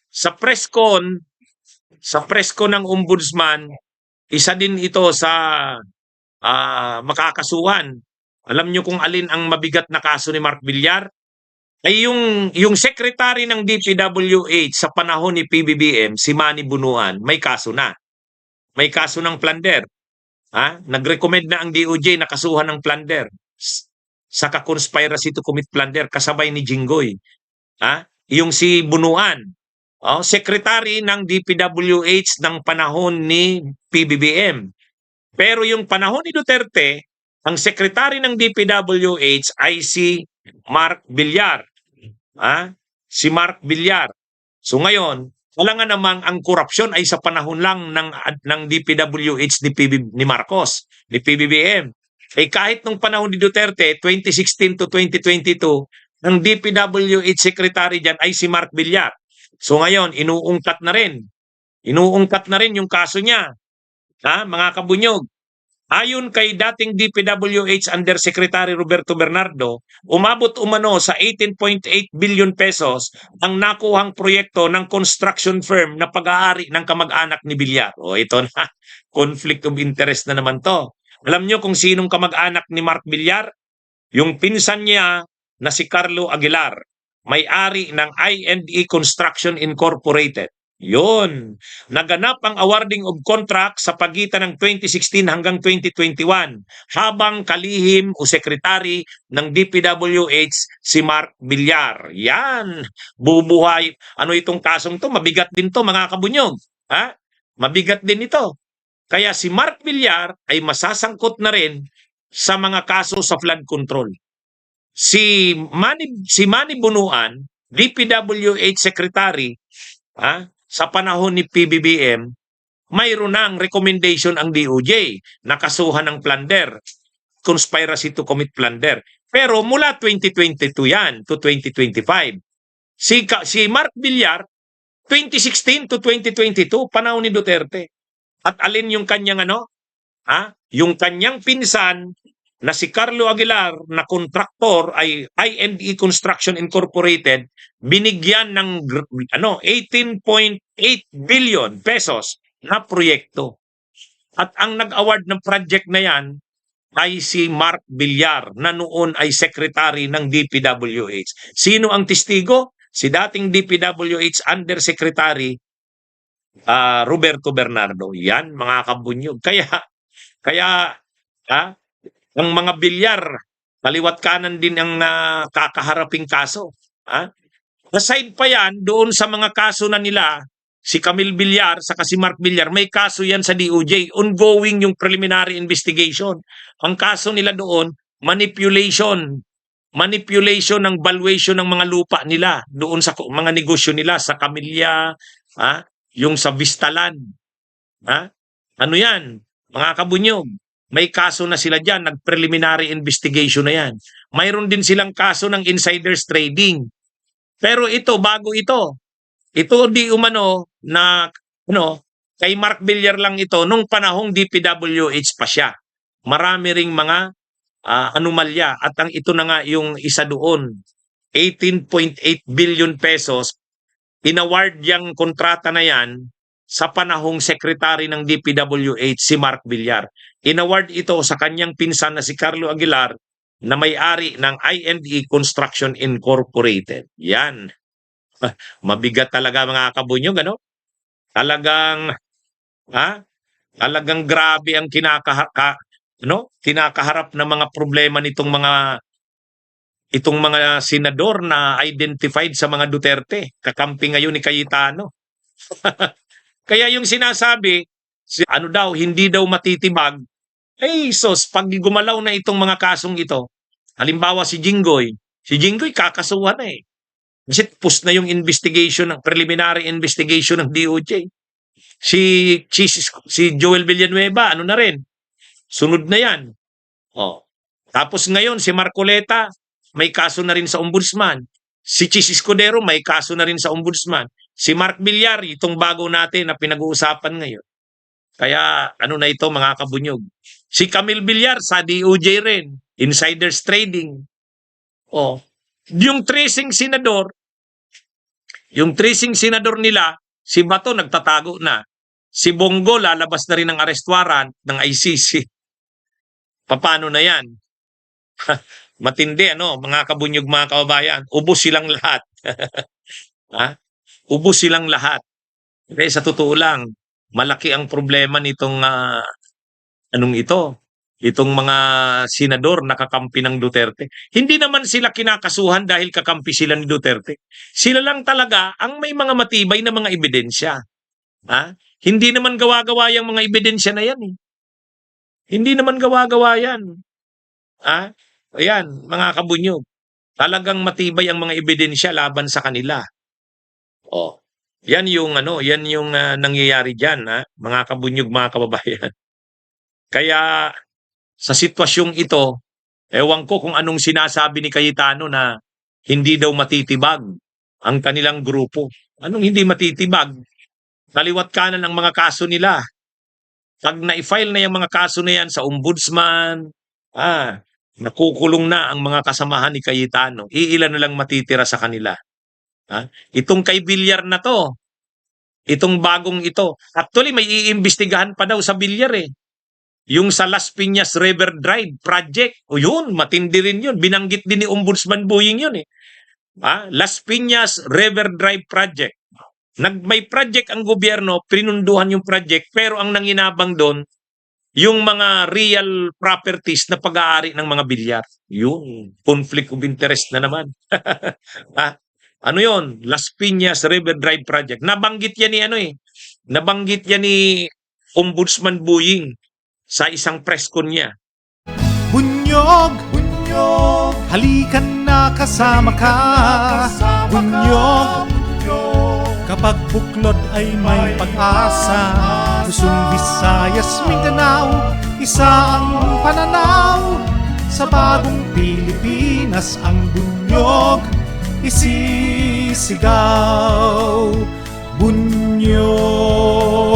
Sa press con, sa press con ng ombudsman, isa din ito sa makakasuhan. Alam niyo kung alin ang mabigat na kaso ni Mark Villar? Ay yung secretary ng DPWH sa panahon ni PBBM, si Manny Bunuan, may kaso na. May kaso ng plunder. Nag-recommend na ang DOJ na kasuhan ng plunder sa conspiracy to commit plunder kasabay ni Jinggoy. Yung si Bunuan, secretary ng DPWH ng panahon ni PBBM. Pero yung panahon ni Duterte, ang secretary ng DPWH ay si Mark Villar. Si Mark Villar. So ngayon, wala nga namang ang korupsyon ay sa panahon lang ng DPWH ni Marcos, ni PBBM. Kahit nung panahon ni Duterte, 2016 to 2022, ang DPWH secretary dyan ay si Mark Villar. So ngayon, inuungkat na rin. Inuungkat na rin yung kaso niya. Mga kabunyog. Ayon kay dating DPWH Undersecretary Roberto Bernardo, umabot umano sa 18.8 billion pesos ang nakuhang proyekto ng construction firm na pag-aari ng kamag-anak ni Villar. Ito na, conflict of interest na naman to. Alam niyo kung sinong kamag-anak ni Mark Villar? Yung pinsan niya na si Carlo Aguilar, may-ari ng I&E Construction Incorporated. Yun. Naganap ang awarding of contract sa pagitan ng 2016 hanggang 2021 habang kalihim o sekretary ng DPWH si Mark Villar. Yan. Bubuhay. Ano itong kasong to? Mabigat din to mga kabunyog. Mabigat din ito. Kaya si Mark Villar ay masasangkot na rin sa mga kaso sa flood control. Si Manny Bunuan, DPWH secretary, sa panahon ni PBBM, mayroon ng recommendation ang DOJ na kasuhan ng plunder, conspiracy to commit plunder. Pero mula 2022 yan to 2025. Si Mark Villar, 2016 to 2022, panahon ni Duterte. At alin yung kanyang yung kanyang pinsan na si Carlo Aguilar na kontraktor ay I&E Construction Incorporated, binigyan ng 18.8 billion pesos na proyekto. At ang nag-award ng project na yan ay si Mark Villar na noon ay secretary ng DPWH. Sino ang testigo? Si dating DPWH Undersecretary Roberto Bernardo. Yan mga kabunyog. Kaya ang mga Villar, kaliwat kanan din ang kakaharaping kaso. Aside pa yan, doon sa mga kaso na nila, si Camille Villar saka si Mark Villar, may kaso yan sa DOJ. Ongoing yung preliminary investigation. Ang kaso nila doon, manipulation. Manipulation ng valuation ng mga lupa nila doon sa mga negosyo nila sa Camilla, yung sa Vistaland. Ano yan? Mga kabunyog. May kaso na sila dyan, nag-preliminary investigation na yan. Mayroon din silang kaso ng insiders trading. Pero ito, bago ito. Ito di umano na, kay Mark Villar lang ito, nung panahong DPWH pa siya. Marami ring mga anomalya. At ito na nga yung isa doon, 18.8 billion pesos, inaward yung kontrata na yan sa panahong secretary ng DPWH si Mark Villar. Inaward ito sa kanyang pinsan na si Carlo Aguilar na may-ari ng I&E Construction Incorporated. Yan. Mabigat talaga mga kabunyog, Talagang talagang grabe ang kinakaharap na mga problema nitong mga senador na identified sa mga Duterte. Kakampi ngayon ni Cayetano. Kaya yung sinasabi, hindi daw matitibag, pag gumalaw na itong mga kasong ito, halimbawa si Jinggoy kakasuhan na Kasi post na yung investigation, ng preliminary investigation ng DOJ. Si Joel Villanueva, na rin, sunod na yan. Tapos ngayon, si Marcoleta, may kaso na rin sa ombudsman. Si Chis Escudero, may kaso na rin sa ombudsman. Si Mark Villar, itong bago natin na pinag-uusapan ngayon. Kaya na ito mga kabunyog. Si Camille Villar sa DOJ rin. Insiders trading. Yung tracing senador, Yung tracing senador nila, si Bato nagtatago na. Si Bongo lalabas na rin ng arrest warrant ng ICC. Paano na yan? Matindi, ano, mga kabunyog, mga kababayan. Ubos silang lahat. Ha? Ubos silang lahat. Kasi sa totoo lang, malaki ang problema nitong anong ito? Itong mga senador na kakampi ng Duterte. Hindi naman sila kinakasuhan dahil kakampi sila ni Duterte. Sila lang talaga ang may mga matibay na mga ebidensya. Ha? Hindi naman gawa-gawa yung mga ebidensya na yan. Hindi naman gawa-gawa yan. Ha? Ayan, mga kabunyog. Talagang matibay ang mga ebidensya laban sa kanila. Oh. Yan yung nangyayari diyan, mga kabunyog, mga kababayan. Kaya sa sitwasyong ito, ewan ko kung anong sinasabi ni Cayetano na hindi daw matitibag ang kanilang grupo. Anong hindi matitibag? Kaliwat kanan ang mga kaso nila. Pag na-file na yung mga kaso na yan sa ombudsman, nakukulong na ang mga kasamahan ni Cayetano. Iilan na lang matitira sa kanila. Itong kay Villar na to, itong bagong ito, actually may iimbestigahan pa daw sa Villar eh. Yung sa Las Piñas River Drive project, o yun, matindi rin yun. Binanggit din ni Ombudsman Buying yun eh. Las Piñas River Drive project. May project ang gobyerno, pinunduhan yung project, pero ang nanginabang doon, yung mga real properties na pag-aari ng mga bilyar. Yun, conflict of interest na naman. Ano yun? Las Piñas River Drive project. Nabanggit yan ni nabanggit yan ni Ombudsman Buying sa isang press con niya. Bunyog, bunyog, halikan na kasama ka. Bunyog, kapag buklod ay may pag-asa. Luzon, Visayas, Mindanao, isa ang pananaw. Sa bagong Pilipinas ang bunyog isisigaw. Bunyog.